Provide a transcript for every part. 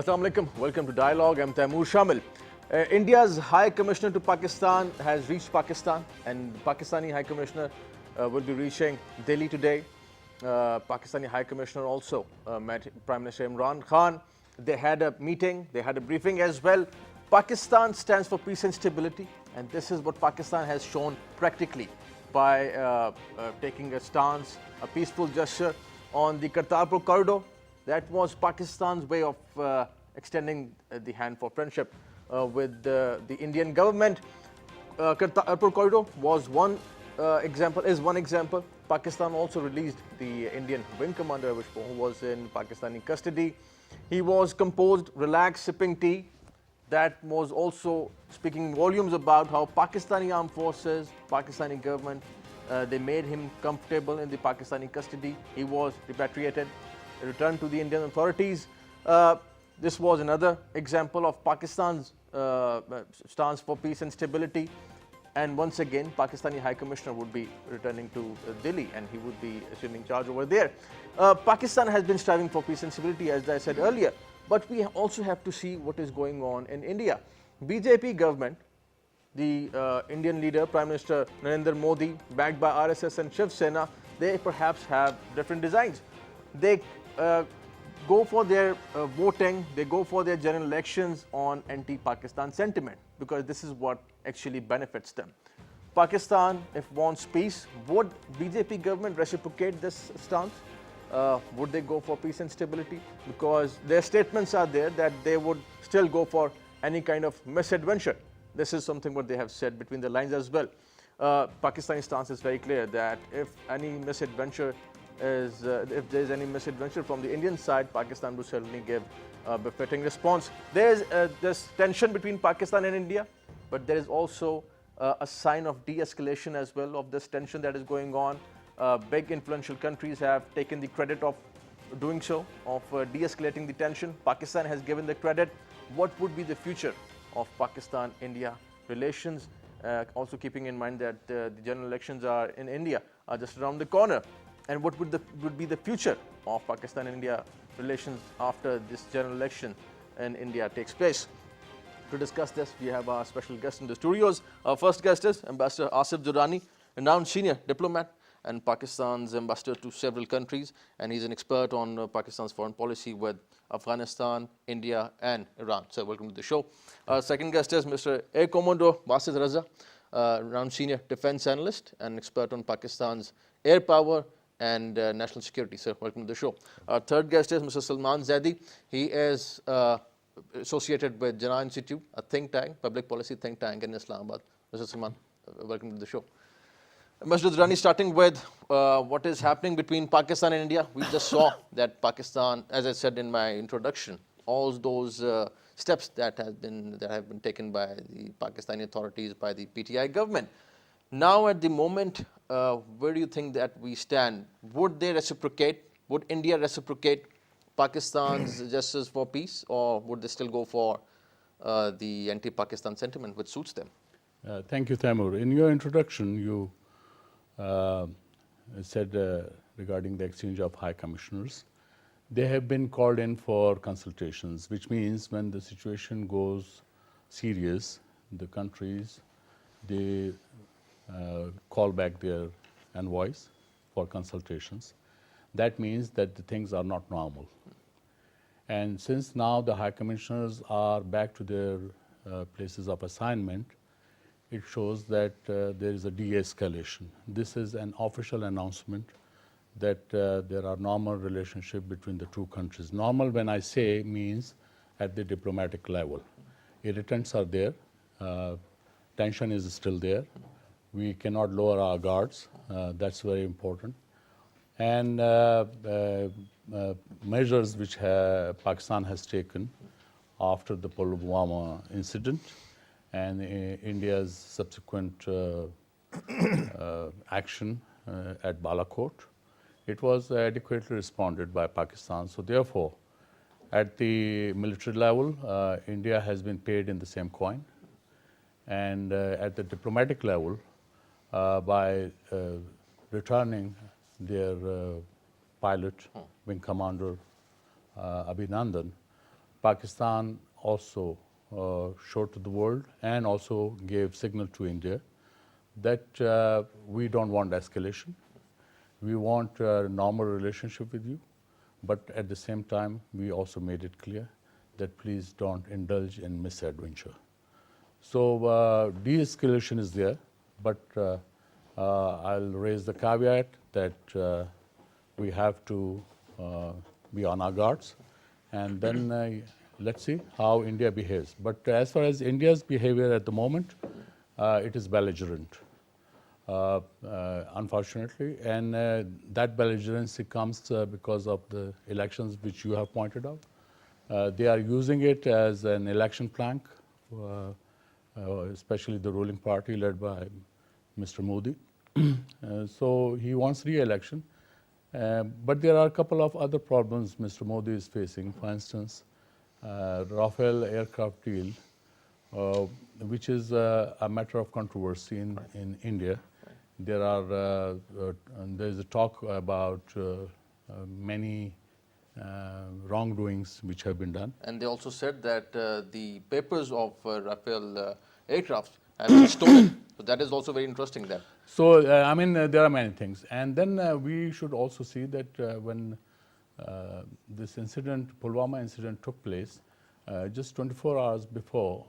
Assalamu alaikum. Welcome to Dialogue. I'm Taimur Shamil. India's High Commissioner to Pakistan has reached Pakistan, and Pakistani High Commissioner will be reaching Delhi today. Pakistani High Commissioner also met Prime Minister Imran Khan. They had a meeting, they had a briefing as well. Pakistan stands for peace and stability, and this is what Pakistan has shown practically by taking a stance, a peaceful gesture on the Kartarpur corridor. That was Pakistan's way of extending the hand for friendship with the Indian government. Kartarpur corridor was one example. Pakistan also released the Indian wing commander, who was in Pakistani custody. He was composed, relaxed, sipping tea. That was also speaking volumes about how Pakistani armed forces, Pakistani government, they made him comfortable in the Pakistani custody. He was repatriated, returned to the Indian authorities. This was another example of Pakistan's stance for peace and stability. And once again, Pakistani High Commissioner would be returning to Delhi, and he would be assuming charge over there. Pakistan has been striving for peace and stability, as I said earlier, but we also have to see what is going on in India. BJP government, the Indian leader, Prime Minister Narendra Modi, backed by RSS and Shiv Sena, they perhaps have different designs. They go for their voting, they go for their general elections on anti-Pakistan sentiment, because this is what actually benefits them. Pakistan, if wants peace, would BJP government reciprocate this stance? Would they go for peace and stability? Because their statements are there that they would still go for any kind of misadventure. This is something what they have said between the lines as well. Pakistani stance is very clear that if any misadventure if there is any misadventure from the Indian side, Pakistan will certainly give a befitting response. There is this tension between Pakistan and India, but there is also a sign of de-escalation as well of this tension that is going on. Big influential countries have taken the credit of doing so, of de-escalating the tension. Pakistan has given the credit. What would be the future of Pakistan-India relations? Also keeping in mind that the general elections are in India, are just around the corner. And what would be the future of Pakistan and India relations after this general election in India takes place? To discuss this, we have our special guest in the studios. Our first guest is Ambassador Asif Durrani, renowned senior diplomat and Pakistan's ambassador to several countries, and he's an expert on Pakistan's foreign policy with Afghanistan, India, and Iran. So, welcome to the show. Our second guest is Mr. Air Commodore Basit Raza, renowned senior defense analyst and expert on Pakistan's air power and national security. Sir, welcome to the show. Our third guest is Mr. Salman Zaidi. He is associated with Jinnah Institute, a think tank, public policy think tank in Islamabad. Mr. Salman, welcome to the show. Mr. Durrani, starting with what is happening between Pakistan and India. We just saw that Pakistan, as I said in my introduction, all those steps that have been taken by the Pakistani authorities, by the PTI government. Now, at the moment, where do you think that we stand? Would they reciprocate? Would India reciprocate Pakistan's gestures for peace, or would they still go for the anti-Pakistan sentiment, which suits them? Thank you, Taimur. In your introduction, you said regarding the exchange of high commissioners, they have been called in for consultations, which means when the situation goes serious, the countries, they call back their envoys for consultations. That means that the things are not normal. And since now the high commissioners are back to their places of assignment, it shows that there is a de-escalation. This is an official announcement that there are normal relationship between the two countries. Normal, when I say, means at the diplomatic level. Irritants are there, tension is still there. We cannot lower our guards, that's very important. And measures which Pakistan has taken after the Pulwama incident and India's subsequent action at Balakot, it was adequately responded by Pakistan. So therefore, at the military level, India has been paid in the same coin. And at the diplomatic level, by returning their pilot, wing commander Abhinandan, Pakistan also showed to the world and also gave signal to India that we don't want escalation. We want a normal relationship with you, but at the same time, we also made it clear that please don't indulge in misadventure. So de-escalation is there, but I'll raise the caveat that we have to be on our guards, and then let's see how India behaves. But as far as India's behavior at the moment, it is belligerent, unfortunately, and that belligerency comes because of the elections which you have pointed out. They are using it as an election plank, especially the ruling party led by Mr. Modi. So he wants re-election. But there are a couple of other problems Mr. Modi is facing. For instance, Rafale aircraft deal, which is a matter of controversy in India. There is a talk about many wrongdoings which have been done. And they also said that the papers of Rafale aircraft have been stolen. So that is also very interesting then. So, I mean, there are many things. And then we should also see that when this incident, Pulwama incident took place, just 24 hours before,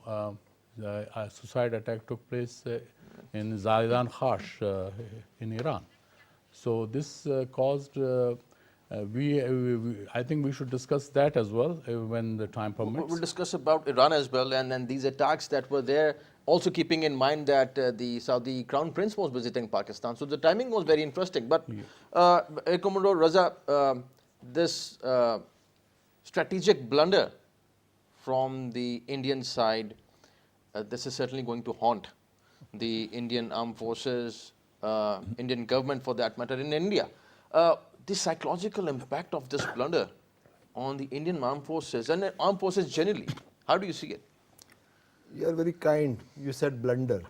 a suicide attack took place in Zaidan Khash in Iran. So this caused, I think we should discuss that as well when the time permits. We'll discuss about Iran as well, and then these attacks that were there, also keeping in mind that the Saudi Crown Prince was visiting Pakistan. So the timing was very interesting. But Air Commodore Raza, this strategic blunder from the Indian side, this is certainly going to haunt the Indian armed forces, Indian government for that matter in India. The psychological impact of this blunder on the Indian armed forces and armed forces generally, how do you see it? You are very kind. You said blunder.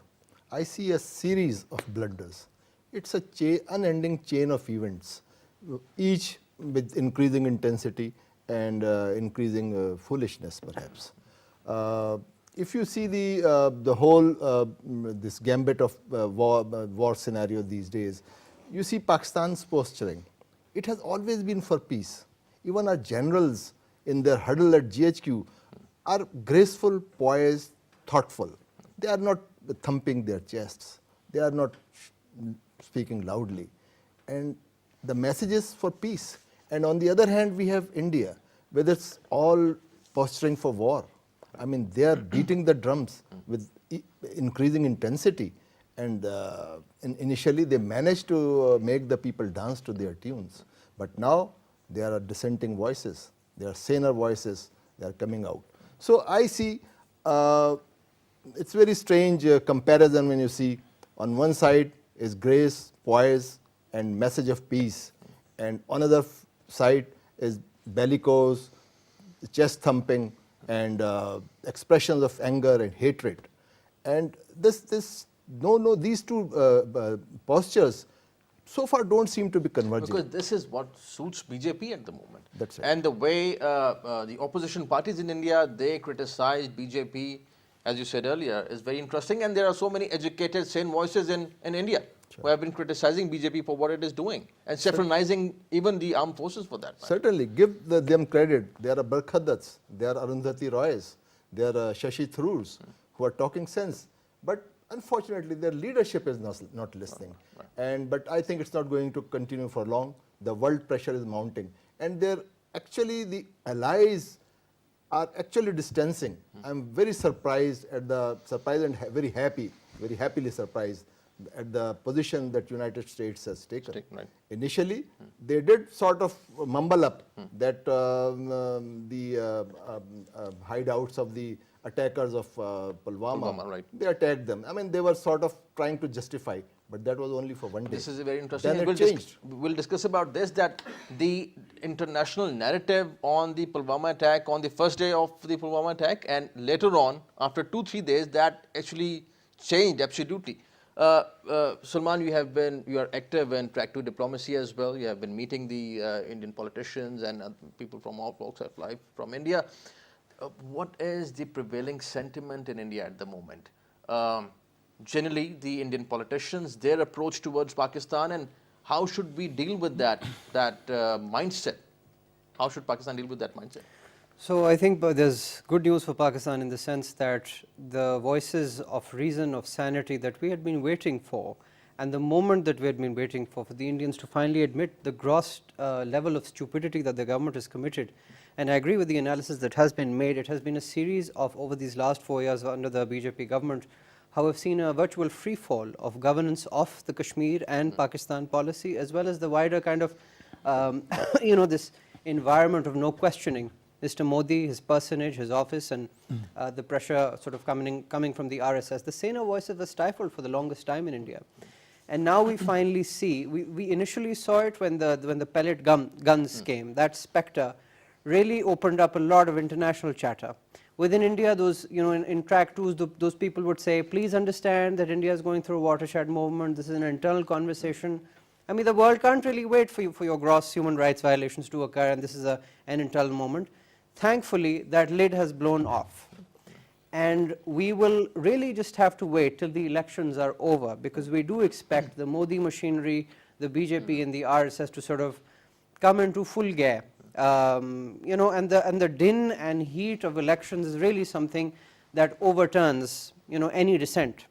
I see a series of blunders. It's a unending chain of events, each with increasing intensity and increasing foolishness, perhaps. If you see the whole this gambit of war scenario these days, you see Pakistan's posturing. It has always been for peace. Even our generals in their huddle at GHQ are graceful, poised, thoughtful. They are not thumping their chests. They are not speaking loudly. And the message is for peace. And on the other hand, we have India, where it's all posturing for war. I mean, they are beating the drums with increasing intensity. And initially, they managed to make the people dance to their tunes. But now, there are dissenting voices. There are saner voices. They are coming out. So I see it's very strange comparison when you see on one side is grace, poise, and message of peace, and on other side is bellicose, chest thumping, and expressions of anger and hatred. And these two postures so far don't seem to be converging. Because this is what suits BJP at the moment. That's right. And the way the opposition parties in India, they criticize BJP, as you said earlier, is very interesting. And there are so many educated, sane voices in India who have been criticizing BJP for what it is doing and saffronizing even the armed forces for that matter. Certainly, give them credit. There are Barkhadats, there are Arundhati Roys, there are Shashi Tharoors who are talking sense. But unfortunately, their leadership is not listening. But I think it's not going to continue for long. The world pressure is mounting. And the allies are actually distancing. I'm very surprised and very happily surprised at the position that United States has taken. Initially, they did sort of mumble up that the hideouts of the attackers of Pulwama, they attacked them. I mean, they were sort of trying to justify, but that was only for one day. This is very interesting. Then it changed. We'll discuss about this, that the international narrative on the Pulwama attack, on the first day of the Pulwama attack, and later on, after 2-3 days, that actually changed absolutely. Salman, you are active in track 2 diplomacy as well. You have been meeting the Indian politicians and people from all walks of life from India. What is the prevailing sentiment in India at the moment? Generally, the Indian politicians, their approach towards Pakistan, and how should we deal with that mindset? How should Pakistan deal with that mindset? So I think there's good news for Pakistan in the sense that the voices of reason, of sanity that we had been waiting for, and the moment that we had been waiting for the Indians to finally admit the gross level of stupidity that the government has committed. And I agree with the analysis that has been made. It has been a series of, over these last 4 years under the BJP government, how we've seen a virtual free fall of governance of the Kashmir and Pakistan policy, as well as the wider kind of, this environment of no questioning Mr. Modi, his personage, his office, and the pressure sort of coming from the RSS. The saner voices were stifled for the longest time in India. And now we finally see, we initially saw it when the pellet guns came. That spectre really opened up a lot of international chatter. Within India, those, in track twos, those people would say, please understand that India is going through a watershed movement. This is an internal conversation. I mean, the world can't really wait for your gross human rights violations to occur, and this is an internal moment. Thankfully, that lid has blown off. And we will really just have to wait till the elections are over, because we do expect the Modi machinery, the BJP and the RSS to sort of come into full gear. And the din and heat of elections is really something that overturns, any dissent.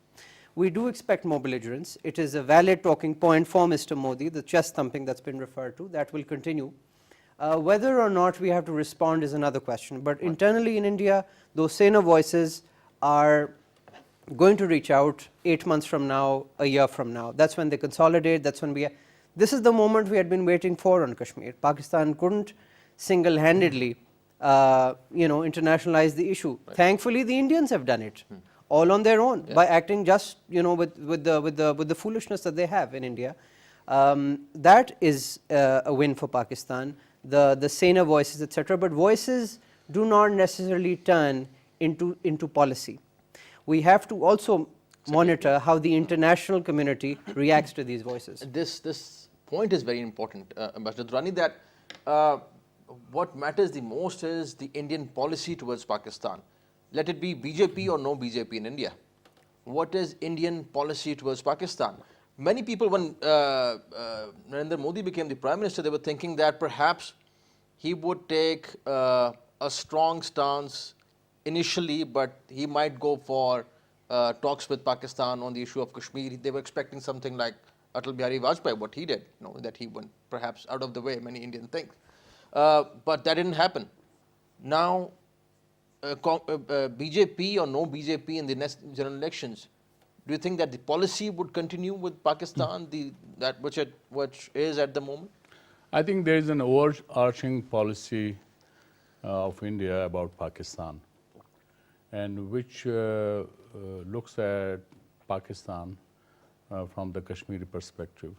We do expect more belligerence. It is a valid talking point for Mr. Modi, the chest thumping that's been referred to. That will continue. Whether or not we have to respond is another question. But internally in India, those saner voices are going to reach out 8 months from now, a year from now. That's when they consolidate. That's when this is the moment we had been waiting for on Kashmir. Pakistan couldn't single-handedly, internationalize the issue. Right. Thankfully, the Indians have done it, all on their own, by acting just, with the foolishness that they have in India. That is a win for Pakistan. The saner voices, etc. But voices do not necessarily turn into policy. We have to also monitor how the international community reacts to these voices. This point is very important, Ambassador Durrani, that what matters the most is the Indian policy towards Pakistan. Let it be BJP or no BJP in India. What is Indian policy towards Pakistan? Many people, when Narendra Modi became the Prime Minister, they were thinking that perhaps he would take a strong stance initially, but he might go for talks with Pakistan on the issue of Kashmir. They were expecting something like Atal Bihari Vajpayee, what he did, that he went perhaps out of the way, many Indians think. But that didn't happen. Now, BJP or no BJP in the next general elections, do you think that the policy would continue with Pakistan, which is at the moment? I think there is an overarching policy of India about Pakistan, and which looks at Pakistan from the Kashmiri perspective.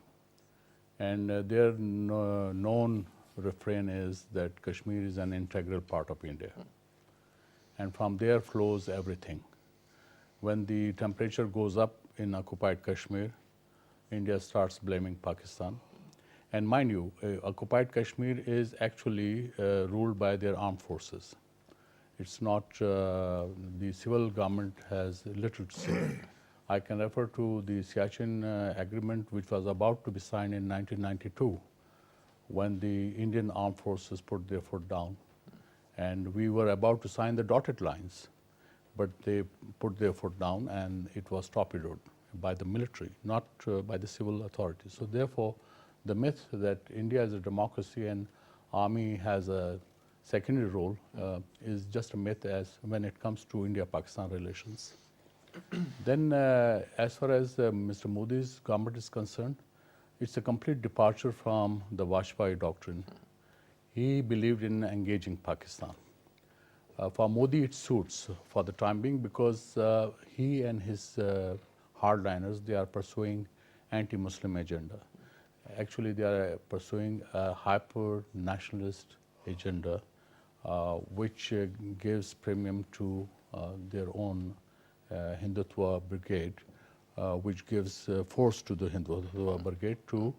And their known refrain is that Kashmir is an integral part of India. And from there flows everything. When the temperature goes up in occupied Kashmir, India starts blaming Pakistan. And mind you, occupied Kashmir is actually ruled by their armed forces. It's not, the civil government has little to say. I can refer to the Siachen agreement, which was about to be signed in 1992, when the Indian armed forces put their foot down. And we were about to sign the dotted lines, but they put their foot down and it was torpedoed by the military, not by the civil authorities. So therefore, the myth that India is a democracy and army has a secondary role is just a myth as when it comes to India-Pakistan relations. Then as far as Mr. Modi's government is concerned, it's a complete departure from the Vajpayee doctrine. He believed in engaging Pakistan. For Modi, it suits for the time being because he and his hardliners, they are pursuing anti-Muslim agenda. Actually, they are pursuing a hyper-nationalist agenda, which gives premium to their own Hindutva brigade, which gives force to the Hindutva brigade to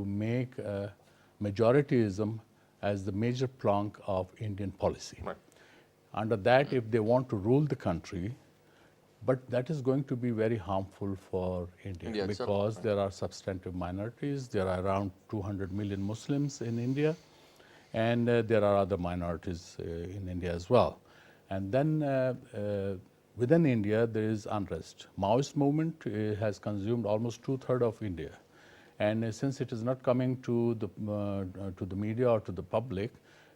make majorityism as the major plank of Indian policy. Right. Under that, if they want to rule the country, but that is going to be very harmful for India, India itself, because there are substantive minorities. There are around 200 million Muslims in India, and there are other minorities in India as well. And then within India, there is unrest. Maoist movement has consumed almost 2/3 of India. And since it is not coming to the media or to the public,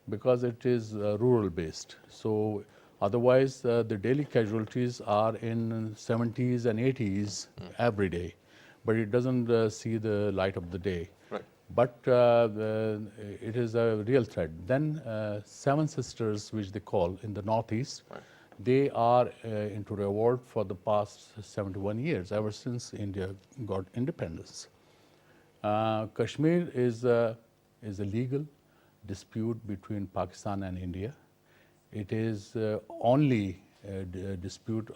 because it is rural based. So otherwise, the daily casualties are in 70s and 80s every day, but it doesn't see the light of the day. Right. But it is a real threat. Then Seven Sisters, which they call in the Northeast, Right. they are into revolt for the past 71 years, ever since India got independence. Kashmir is a legal dispute between Pakistan and India. It is only dispute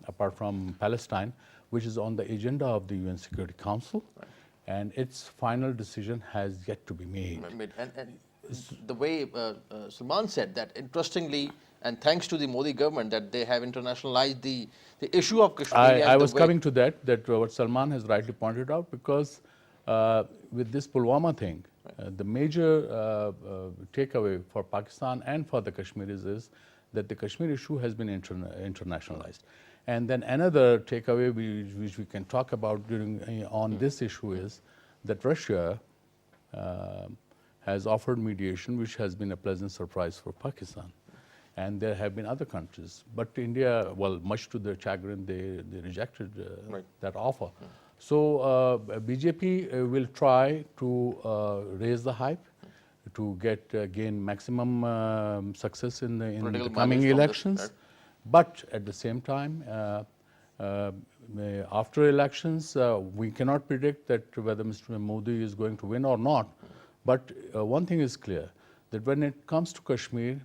apart from Palestine, which is on the agenda of the UN Security Council, and its final decision has yet to be made. And the way Salman said that, interestingly, and thanks to the Modi government, that they have internationalized the issue of Kashmir. I was coming to that what Salman has rightly pointed out, because with this Pulwama thing, the major takeaway for Pakistan and for the Kashmiris is that the Kashmir issue has been internationalized. And then another takeaway which we can talk about on this issue is that Russia has offered mediation, which has been a pleasant surprise for Pakistan. And there have been other countries. But India, well, much to their chagrin, they rejected that offer. So BJP will try to raise the hype, to gain maximum success in the coming elections. But at the same time, after elections, we cannot predict that whether Mr. Modi is going to win or not. But one thing is clear, that when it comes to Kashmir,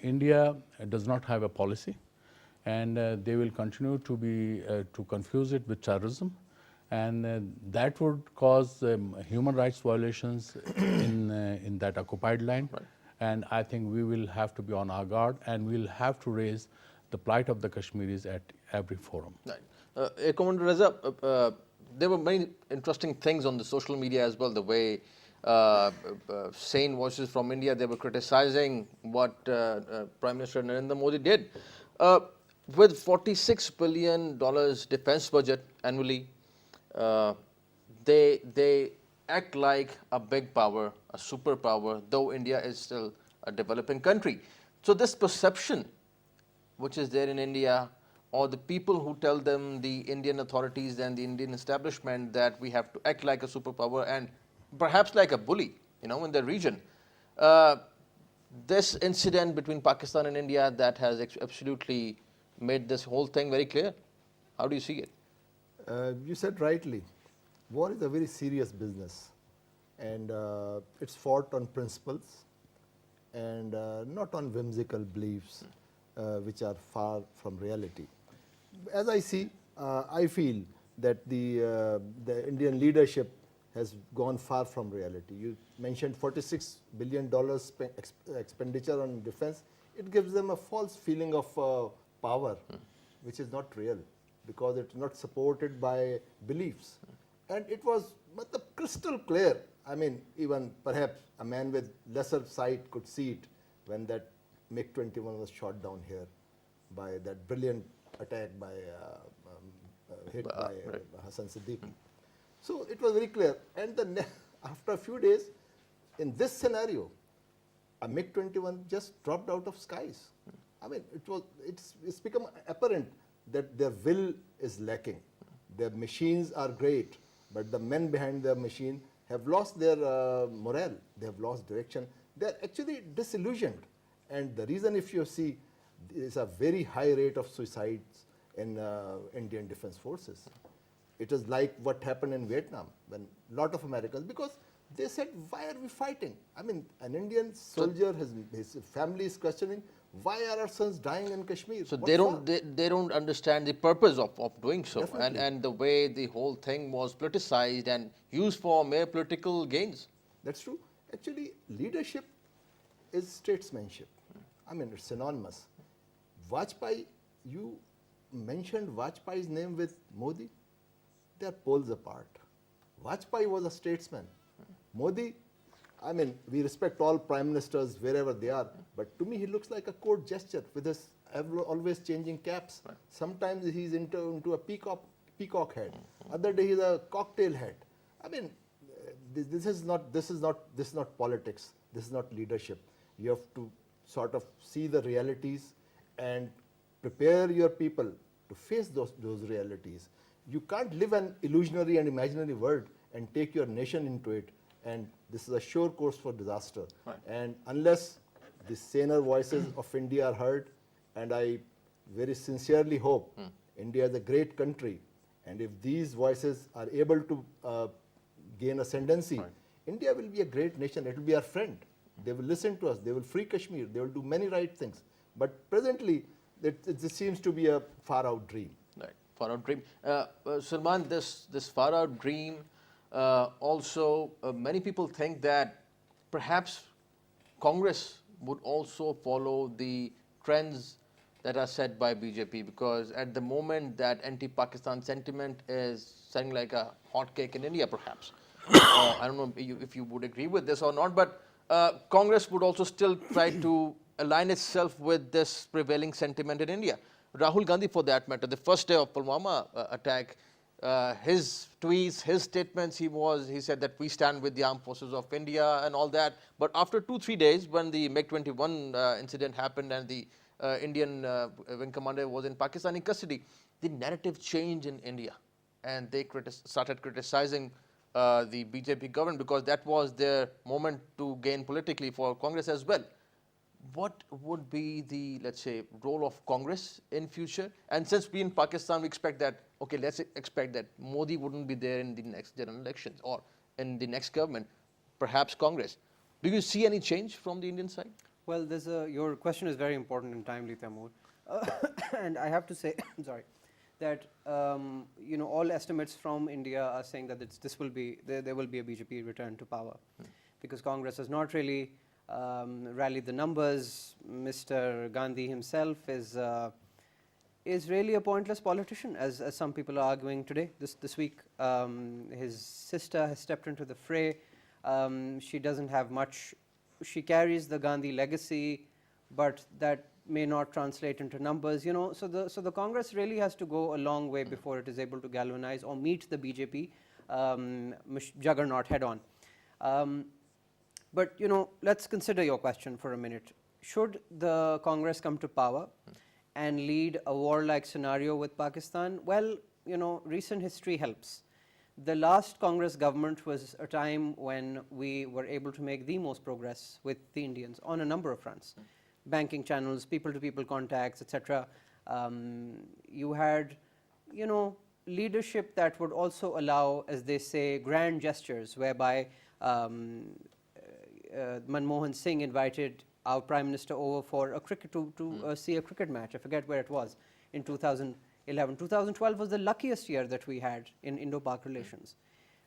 India does not have a policy, and they will continue to confuse it with terrorism, and that would cause human rights violations in that occupied land. And I think we will have to be on our guard, and we'll have to raise the plight of the Kashmiris at every forum. Right. Commander Raza, there were many interesting things on the social media as well, the way sane voices from India, they were criticizing what Prime Minister Narendra Modi did. With $46 billion defense budget annually, they act like a big power, a superpower, though India is still a developing country. So this perception which is there in India, or the people who tell them, the Indian authorities and the Indian establishment, that we have to act like a superpower and perhaps like a bully, in the region. This incident between Pakistan and India, that has absolutely made this whole thing very clear. How do you see it? You said rightly, war is a very serious business, and it's fought on principles and not on whimsical beliefs, which are far from reality. As I see, I feel that the Indian leadership has gone far from reality. You mentioned $46 billion expenditure on defense. It gives them a false feeling of power, which is not real, because it's not supported by beliefs. And it was crystal clear. I mean, even perhaps a man with lesser sight could see it when that MiG-21 was shot down here by that brilliant attack by Hassan Siddiqui. So it was very clear. And after a few days, in this scenario, a MiG-21 just dropped out of skies. I mean, it's become apparent that their will is lacking. Their machines are great, but the men behind the machine have lost their morale. They have lost direction. They are actually disillusioned. And the reason, if you see, there is a very high rate of suicides in Indian defense forces. It is like what happened in Vietnam, when a lot of Americans, because they said, why are we fighting? I mean, an Indian soldier, his family is questioning, why are our sons dying in Kashmir? So they don't understand the purpose of doing so, and the way the whole thing was politicized and used for mere political gains. That's true. Actually, leadership is statesmanship. I mean, it's synonymous. Vajpayee, you mentioned Vajpayee's name with Modi. They are poles apart. Vajpayee was a statesman. Modi, I mean, we respect all prime ministers wherever they are, but to me he looks like a court gesture with his always changing caps. Sometimes he's into a peacock head. Other day he's a cocktail head. I mean, this is not politics. This is not leadership. You have to sort of see the realities and prepare your people to face those realities. You can't live an illusionary and imaginary world and take your nation into it, and this is a sure course for disaster. And unless the saner voices of India are heard, and I very sincerely hope India is a great country, and if these voices are able to gain ascendancy, India will be a great nation. It will be our friend. They will listen to us. They will free Kashmir. They will do many right things. But presently, it seems to be a far-out dream. Right, far-out dream. Salman, this far-out dream, also many people think that perhaps Congress would also follow the trends that are set by BJP, because at the moment that anti-Pakistan sentiment is sounding like a hot cake in India, perhaps. I don't know if you would agree with this or not, but Congress would also still try to align itself with this prevailing sentiment in India. Rahul Gandhi, for that matter, the first day of Pulwama attack, his tweets, his statements, he said that we stand with the armed forces of India and all that. But after 2-3 days, when the MiG-21 incident happened and the Indian wing commander was in Pakistani custody, the narrative changed in India, and they started criticizing the BJP government, because that was their moment to gain politically for Congress as well. What would be the, let's say, role of Congress in future? And since we in Pakistan, we expect that, okay, let's expect that Modi wouldn't be there in the next general elections or in the next government, perhaps Congress. Do you see any change from the Indian side? Well, your question is very important and timely, Taimur. And I have to say, sorry, that all estimates from India are saying that there will be a BJP return to power, because Congress has not really rallied the numbers. Mr. Gandhi himself is really a pointless politician, as some people are arguing today, this week. His sister has stepped into the fray. She doesn't have much. She carries the Gandhi legacy, but that may not translate into numbers. So the Congress really has to go a long way before it is able to galvanize or meet the BJP juggernaut head on. But let's consider your question for a minute. Should the Congress come to power and lead a warlike scenario with Pakistan? Well, recent history helps. The last Congress government was a time when we were able to make the most progress with the Indians on a number of fronts. Banking channels, people-to-people contacts, etc. You had, leadership that would also allow, as they say, grand gestures, whereby Manmohan Singh invited our Prime Minister over for a cricket to see a cricket match. I forget where it was, in 2011. 2012 was the luckiest year that we had in Indo-Pak relations.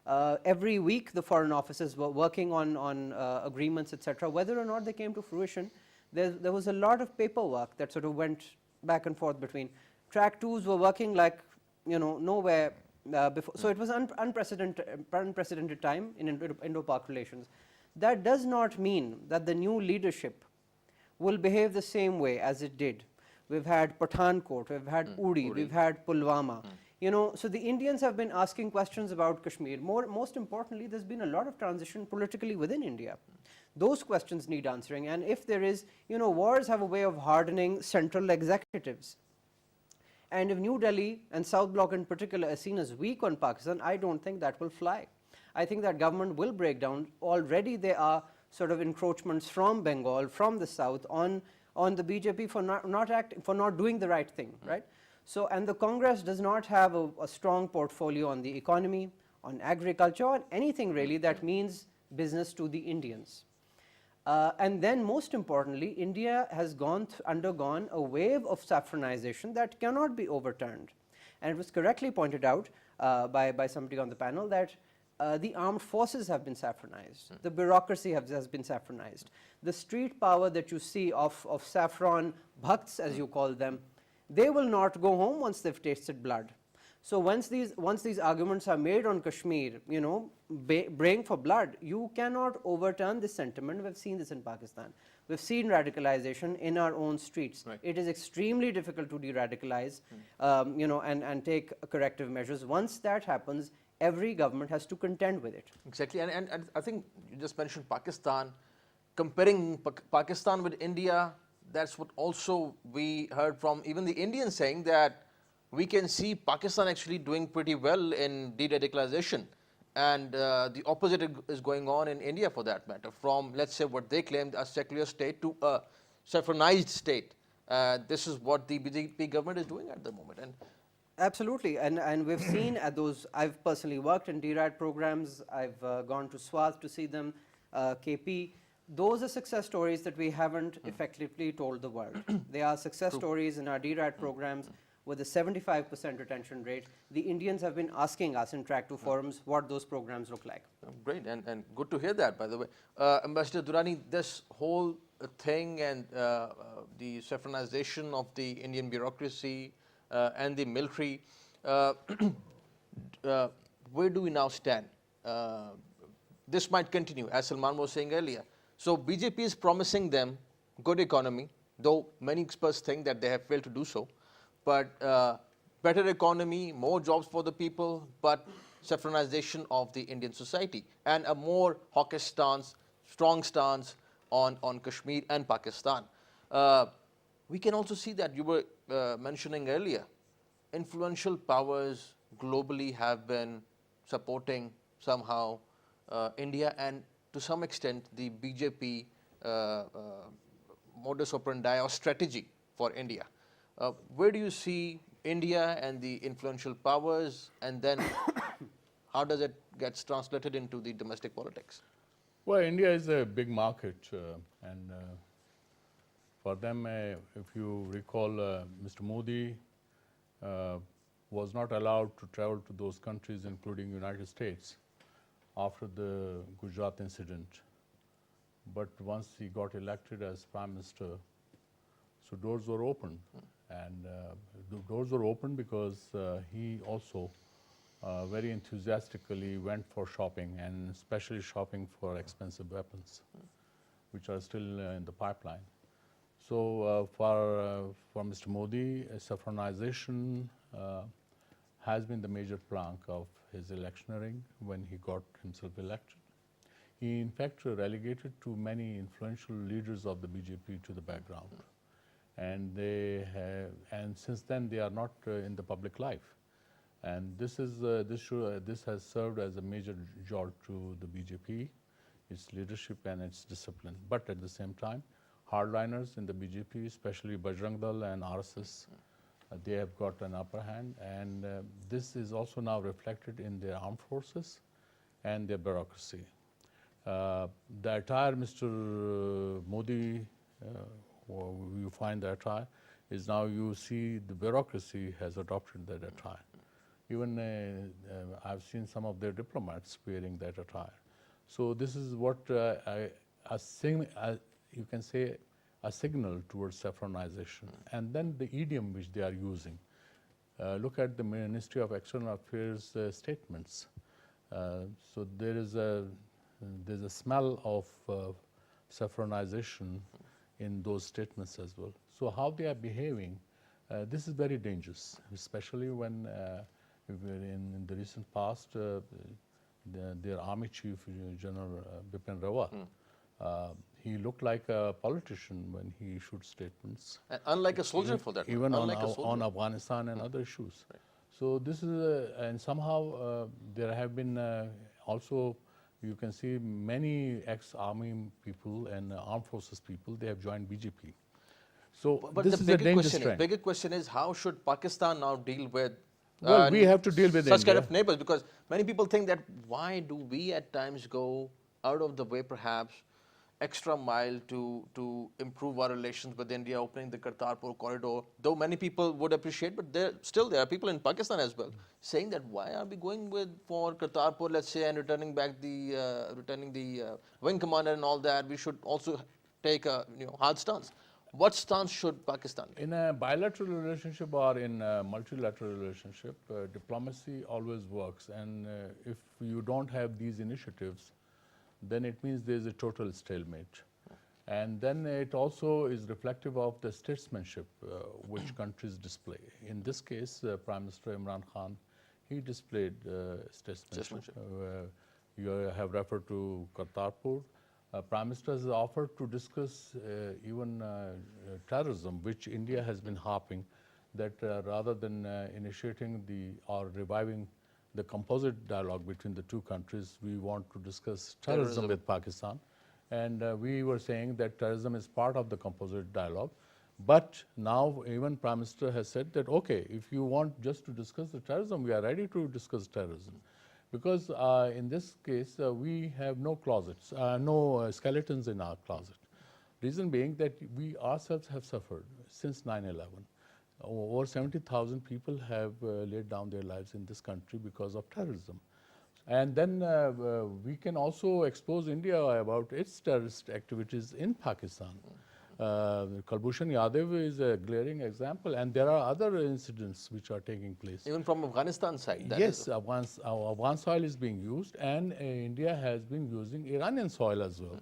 Every week the foreign offices were working on agreements, etc. Whether or not they came to fruition, there was a lot of paperwork that sort of went back and forth between. Track 2s were working like nowhere before. So it was unprecedented time in Indo-Pak relations. That does not mean that the new leadership will behave the same way as it did. We've had Pathankot, we've had Uri, we've had Pulwama. So the Indians have been asking questions about Kashmir. Most importantly, there's been a lot of transition politically within India. Those questions need answering, and if there is, wars have a way of hardening central executives. And if New Delhi and South Bloc in particular are seen as weak on Pakistan, I don't think that will fly. I think that government will break down. Already there are sort of encroachments from Bengal, from the south, on the BJP for not doing the right thing, right? So, and the Congress does not have a strong portfolio on the economy, on agriculture, on anything really that means business to the Indians. And then most importantly, India has undergone a wave of saffronization that cannot be overturned. And it was correctly pointed out by somebody on the panel that the armed forces have been saffronized. The bureaucracy has been saffronized. The street power that you see of saffron bhakts, as you call them, they will not go home once they've tasted blood. So once these arguments are made on Kashmir, you know, braying for blood, you cannot overturn this sentiment. We've seen this in Pakistan. We've seen radicalization in our own streets. Right. It is extremely difficult to de-radicalize, you know, and take corrective measures. Once that happens, every government has to contend with it. Exactly, and I think you just mentioned Pakistan. Comparing Pakistan with India, that's what also we heard from even the Indians saying that we can see Pakistan actually doing pretty well in de-radicalization, and the opposite is going on in India for that matter. From, let's say, what they claimed a secular state to a saffronized state. This is what the BJP government is doing at the moment. And Absolutely, and we've seen at those, I've personally worked in DRAD programs, I've gone to Swat to see them, KP. Those are success stories that we haven't effectively told the world. They are success stories in our DRAD programs with a 75% retention rate. The Indians have been asking us in Track 2 forums what those programs look like. Great, and good to hear that, by the way. Ambassador Durrani, this whole thing and the saffronization of the Indian bureaucracy and the military, where do we now stand? This might continue, as Salman was saying earlier. So BJP is promising them good economy, though many experts think that they have failed to do so. But better economy, more jobs for the people, but saffronization of the Indian society and a more hawkish stance, strong stance on Kashmir and Pakistan. We can also see that you were mentioning earlier, influential powers globally have been supporting somehow India and to some extent the BJP modus operandi or strategy for India. Where do you see India and the influential powers, and then how does it get translated into the domestic politics? Well, India is a big market, and for them, if you recall, Mr. Modi was not allowed to travel to those countries, including United States, after the Gujarat incident. But once he got elected as Prime Minister, so doors were open. And the doors were open because he also very enthusiastically went for shopping, and especially shopping for expensive weapons, which are still in the pipeline. So for Mr. Modi, saffronization has been the major plank of his electioneering when he got himself elected. He in fact relegated to many influential leaders of the BJP to the background. And and since then they are not in the public life, and this has served as a major jolt to the BJP, its leadership and its discipline. But at the same time, hardliners in the BJP, especially Bajrang Dal and RSS, they have got an upper hand, and this is also now reflected in their armed forces and their bureaucracy. The attire Mr. Modi, you find the attire, is now you see the bureaucracy has adopted that attire. Even I've seen some of their diplomats wearing that attire. So this is what you can say a signal towards saffronization. And then the idiom which they are using. Look at the Ministry of External Affairs statements. So there's a smell of saffronization in those statements as well. So how they are behaving, this is very dangerous, especially when in the recent past, their army chief, General Bipin Rawat, he looked like a politician when he issued statements. And unlike a soldier for that. Even on Afghanistan and other issues. Right. So this is, and somehow there have been also, you can see many ex-army people and armed forces people, they have joined BJP. So but this the is a dangerous trend. The bigger question is, how should Pakistan now deal with well, we have to deal with such India. kind of neighbors? Because many people think that why do we at times go out of the way perhaps extra mile to improve our relations with India, opening the Kartarpur corridor, though many people would appreciate, but there are people in Pakistan as well saying that why are we going for Kartarpur, let's say, and returning the wing commander and all that. We should also take a hard stance. What stance should Pakistan take? In a bilateral relationship or in a multilateral relationship, diplomacy always works. And if you don't have these initiatives, then it means there is a total stalemate. And then it also is reflective of the statesmanship which countries display. In this case, Prime Minister Imran Khan, he displayed statesmanship. You have referred to Kartarpur. Prime Minister has offered to discuss even terrorism, which India has been harping, that rather than initiating or reviving the composite dialogue between the two countries, we want to discuss terrorism with Pakistan. And we were saying that terrorism is part of the composite dialogue. But now even Prime Minister has said that, okay, if you want just to discuss the terrorism, we are ready to discuss terrorism. Because in this case, we have no closets, no skeletons in our closet. Reason being that we ourselves have suffered since 9/11. Over 70,000 people have laid down their lives in this country because of terrorism. And then we can also expose India about its terrorist activities in Pakistan. Kulbhushan Yadav is a glaring example, and there are other incidents which are taking place. Even from Afghanistan side? Yes, Afghan soil is being used, and India has been using Iranian soil as well.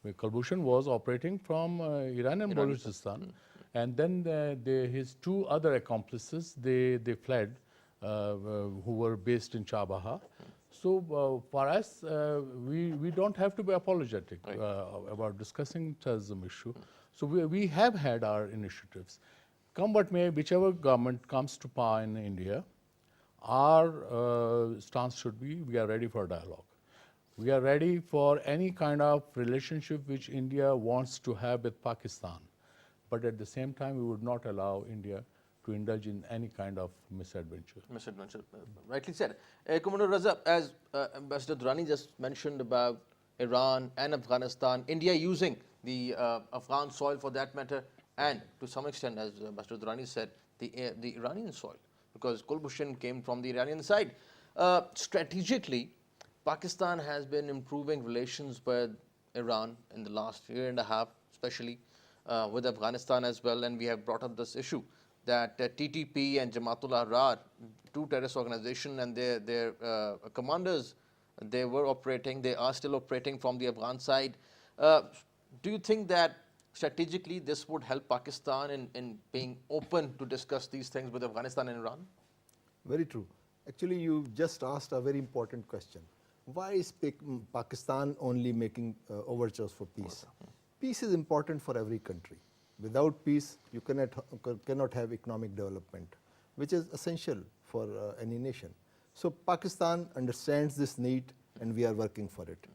Kulbhushan was operating from Iranian Balochistan, and then his two other accomplices, they fled, who were based in Chabaha. So for us, we don't have to be apologetic about discussing terrorism issue. So we have had our initiatives. Come what may, whichever government comes to power in India, our stance should be, we are ready for dialogue. We are ready for any kind of relationship which India wants to have with Pakistan. But at the same time, we would not allow India to indulge in any kind of misadventure. Rightly said. Commander Raza, as Ambassador Durrani just mentioned about Iran and Afghanistan, India using the Afghan soil for that matter, and to some extent, as Ambassador Durrani said, the Iranian soil, because Kulbhushan came from the Iranian side. Strategically, Pakistan has been improving relations with Iran in the last year and a half, especially with Afghanistan as well, and we have brought up this issue that TTP and Jamaatul Ahrar, two terrorist organizations, and their commanders, they are still operating from the Afghan side. Do you think that strategically this would help Pakistan in being open to discuss these things with Afghanistan and Iran? Very true. Actually, you just asked a very important question. Why is Pakistan only making overtures for peace? Peace is important for every country. Without peace, you cannot have economic development, which is essential for any nation. So Pakistan understands this need, and we are working for it.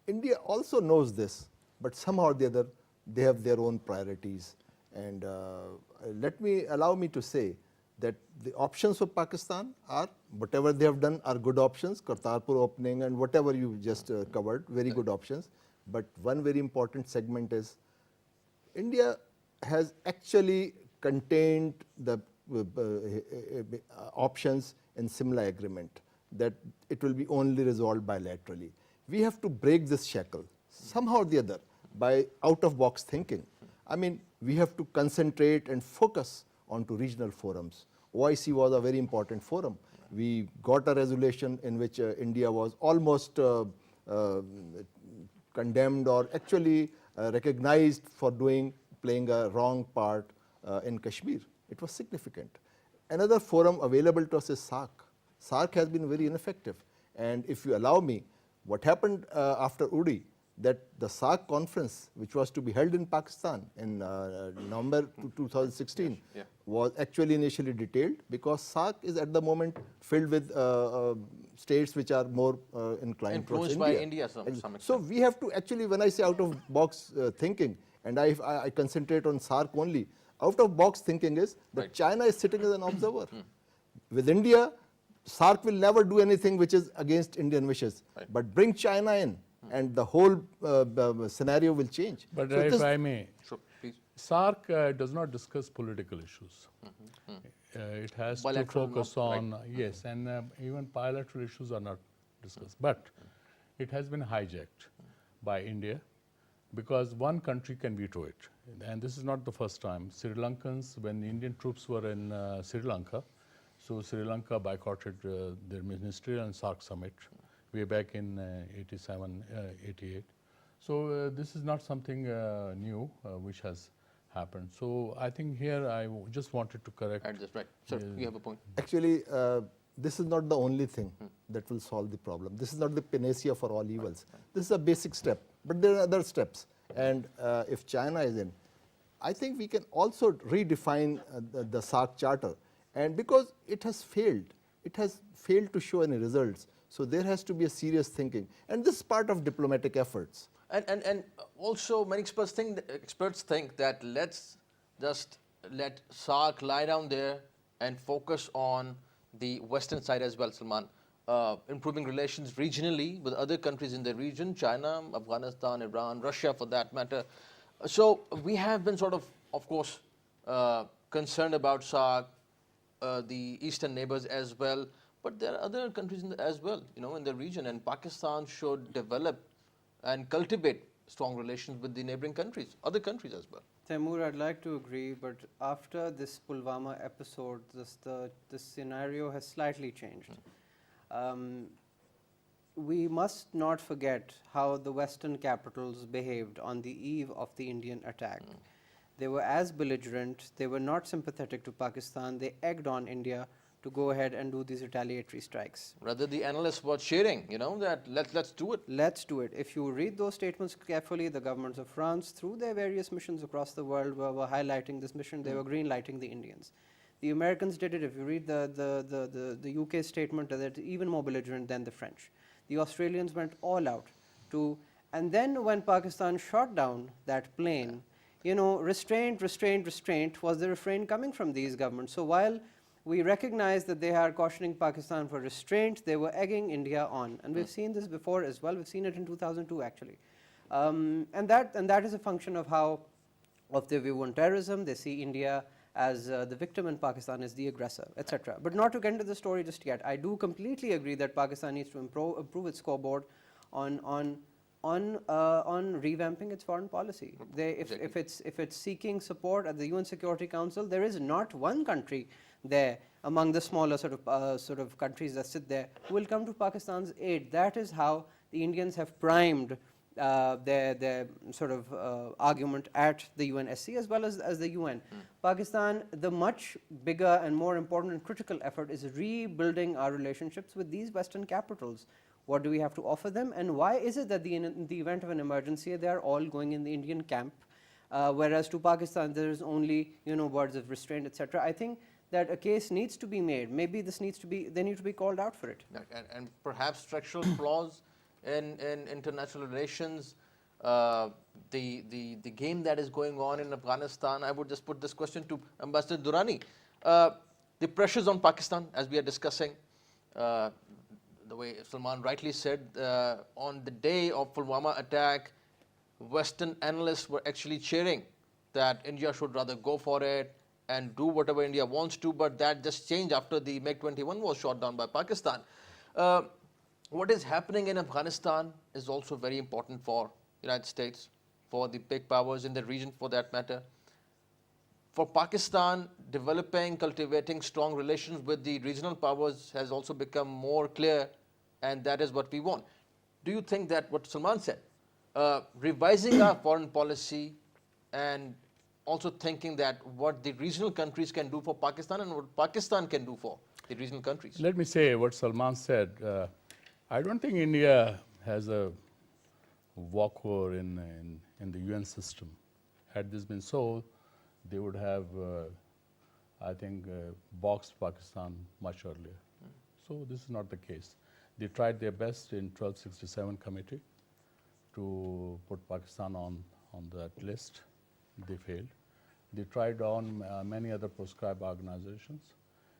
India also knows this, but somehow or the other, they have their own priorities. And allow me to say that the options for Pakistan are, whatever they have done are good options, Kartarpur opening and whatever you just covered, very good options. But one very important segment is, India has actually contained the options in Simla agreement, that it will be only resolved bilaterally. We have to break this shackle somehow or the other by out-of-box thinking. I mean, we have to concentrate and focus onto regional forums. OIC was a very important forum. We got a resolution in which India was almost condemned or actually recognized for playing a wrong part in Kashmir. It was significant. Another forum available to us is SAARC. SAARC has been very ineffective. And if you allow me, what happened after Uri, that the SAARC conference, which was to be held in Pakistan in November 2016, was actually initially detailed, because SAARC is at the moment filled with states which are more inclined towards India. Influenced by India to some extent. So we have to actually, when I say out-of-box thinking, and I concentrate on SAARC only, out-of-box thinking is that China is sitting as an observer. With India, SAARC will never do anything which is against Indian wishes. But bring China in, and the whole scenario will change. But So if this- I may, Sure, please. SARC does not discuss political issues. It has to Bilateral, focus not- on, yes, and even bilateral issues are not discussed. But it has been hijacked by India because one country can veto it. And this is not the first time. Sri Lankans, when the Indian troops were in Sri Lanka, so Sri Lanka boycotted their ministerial and SARC summit way back in 87, 88. So this is not something new which has happened. So I think here I just wanted to correct. At this, right. Sir, you have a point. Actually, this is not the only thing that will solve the problem. This is not the panacea for all evils. This is a basic step, but there are other steps. And if China is in, I think we can also redefine the SARC charter. And because it has failed to show any results. So there has to be a serious thinking. And this is part of diplomatic efforts. And also many experts think that let's just let SARC lie down there and focus on the western side as well, Salman. Improving relations regionally with other countries in the region, China, Afghanistan, Iran, Russia for that matter. So we have been sort of course, concerned about SARC, the eastern neighbors as well, but there are other countries as well, in the region, and Pakistan should develop and cultivate strong relations with the neighboring countries, other countries as well. Taimur, I'd like to agree, but after this Pulwama episode, the scenario has slightly changed. We must not forget how the Western capitals behaved on the eve of the Indian attack. They were as belligerent, they were not sympathetic to Pakistan, they egged on India to go ahead and do these retaliatory strikes. Rather, the analysts were cheering, that let's do it. Let's do it. If you read those statements carefully, the governments of France, through their various missions across the world, were highlighting this mission. They were green-lighting the Indians. The Americans did it. If you read the UK statement, they're even more belligerent than the French. The Australians went all out to, and then when Pakistan shot down that plane, restraint, restraint, restraint was the refrain coming from these governments. So while we recognize that they are cautioning Pakistan for restraint, they were egging India on. And we've seen this before as well. We've seen it in 2002 actually. And that is a function of their view on terrorism. They see India as the victim and Pakistan as the aggressor, etc. But not to get into the story just yet. I do completely agree that Pakistan needs to improve its scoreboard on revamping its foreign policy. If it's seeking support at the UN Security Council, there is not one country there among the smaller sort of countries that sit there who will come to Pakistan's aid. That is how the Indians have primed their sort of argument at the UNSC as well as the UN. Pakistan, the much bigger and more important and critical effort is rebuilding our relationships with these Western capitals. What do we have to offer them, and why is it that in the event of an emergency they are all going in the Indian camp, whereas to Pakistan there is only words of restraint, etc. I think that a case needs to be made. Maybe they need to be called out for it. And perhaps structural flaws in international relations, the game that is going on in Afghanistan. I would just put this question to Ambassador Durrani. The pressures on Pakistan, as we are discussing, the way Salman rightly said, on the day of Pulwama attack, Western analysts were actually cheering that India should rather go for it and do whatever India wants to, but that just changed after the MiG-21 was shot down by Pakistan. What is happening in Afghanistan is also very important for United States, for the big powers in the region for that matter. For Pakistan, developing, cultivating strong relations with the regional powers has also become more clear, and that is what we want. Do you think that what Salman said, revising our foreign policy and also thinking that what the regional countries can do for Pakistan and what Pakistan can do for the regional countries? Let me say what Salman said. I don't think India has a walkover in the UN system. Had this been so, they would have, I think, boxed Pakistan much earlier. So this is not the case. They tried their best in 1267 committee to put Pakistan on that list. They failed. They tried on many other proscribed organizations.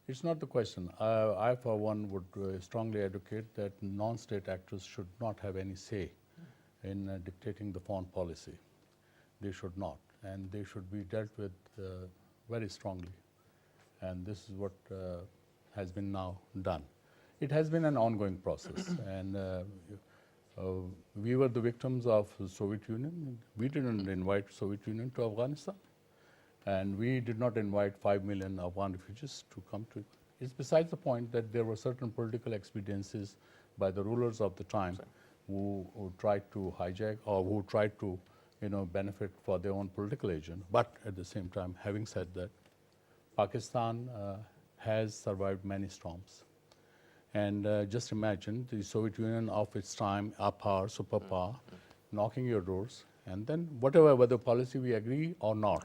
It's not the question. I, for one, would strongly advocate that non-state actors should not have any say in dictating the foreign policy. They should not, and they should be dealt with very strongly. And this is what has been now done. It has been an ongoing process, and we were the victims of the Soviet Union. We didn't invite Soviet Union to Afghanistan, and we did not invite 5 million Afghan refugees to come to it. It's besides the point that there were certain political expediencies by the rulers of the time who tried to hijack or who tried to benefit for their own political agenda. But at the same time, having said that, Pakistan has survived many storms. And just imagine the Soviet Union of its time, power, superpower, knocking your doors, and then whether policy we agree or not.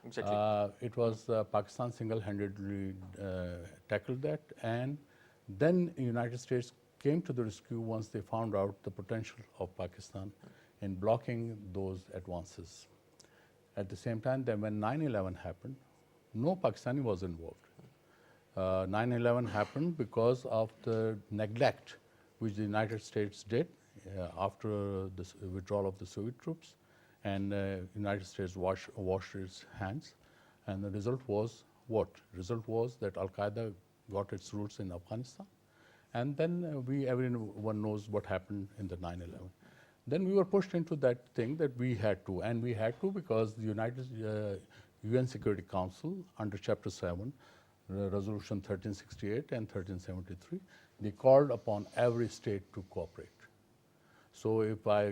Exactly. It was Pakistan single-handedly tackled that, and then the United States came to the rescue once they found out the potential of Pakistan in blocking those advances. At the same time, then when 9/11 happened, no Pakistani was involved. 9/11 happened because of the neglect which the United States did after the withdrawal of the Soviet troops, and the United States washed its hands, and the result was what? The result was that Al-Qaeda got its roots in Afghanistan, and then everyone knows what happened in the 9/11. Then we were pushed into that thing that we had to, and we had to because the UN Security Council under Chapter 7, Resolution 1368 and 1373, they called upon every state to cooperate. So if I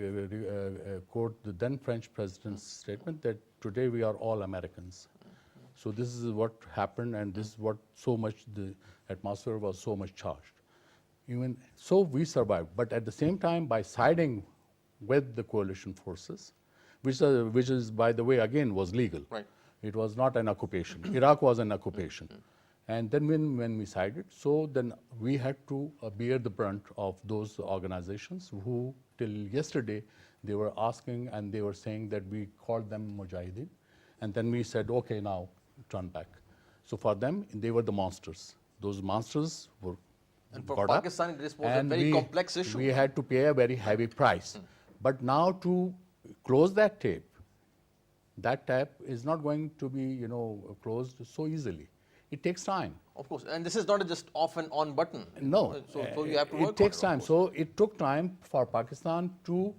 quote the then French president's statement that today we are all Americans. So this is what happened, and this is what so much the atmosphere was so much charged. Even so, we survived. But at the same time, by siding with the coalition forces, which is, by the way, again was legal. Right. It was not an occupation. Iraq was an occupation. And then when we sided, so then we had to bear the brunt of those organizations who till yesterday they were asking and they were saying that we called them Mujahideen, and then we said, okay, now turn back. So for them, they were the monsters. Those monsters were and for got Pakistan, up, this was a very complex issue. We had to pay a very heavy price. But now to close that tap is not going to be closed so easily. It takes time. Of course, and this is not a just off and on button. No, so you have to work it takes on it, time. So it took time for Pakistan to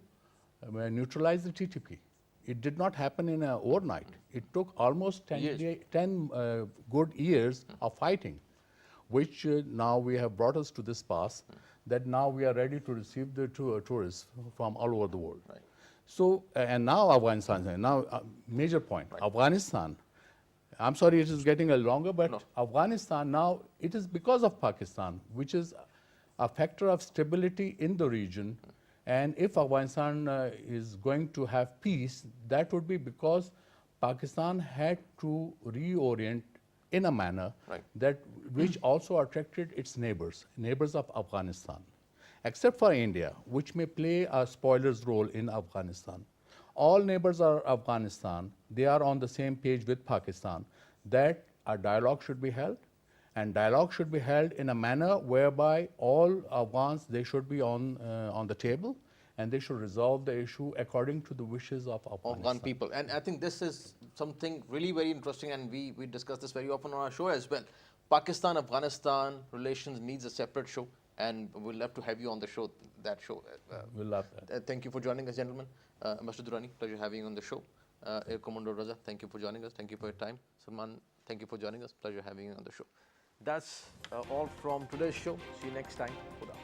neutralize the TTP. It did not happen in overnight. It took almost 10 good years of fighting, which now we have brought us to this pass that now we are ready to receive the tourists from all over the world. Right. So, and now Afghanistan, major point, right. Afghanistan, I'm sorry it is getting a longer, but no. Afghanistan now, it is because of Pakistan, which is a factor of stability in the region. And if Afghanistan is going to have peace, that would be because Pakistan had to reorient in a manner right. that which also attracted its neighbors of Afghanistan, except for India, which may play a spoiler's role in Afghanistan. All neighbors of Afghanistan, they are on the same page with Pakistan that a dialogue should be held, and dialogue should be held in a manner whereby all Afghans, they should be on the table, and they should resolve the issue according to the wishes of Afghan people. And I think this is something really very interesting, and we discuss this very often on our show as well. Pakistan-Afghanistan relations needs a separate show, and we'll love to have you on the show, that show. We'll love that. Thank you for joining us, gentlemen. Ambassador Durrani, pleasure having you on the show. Air Commodore Raza, thank you for joining us. Thank you for your time. Salman, thank you for joining us. Pleasure having you on the show. That's all from today's show. See you next time. Khuda.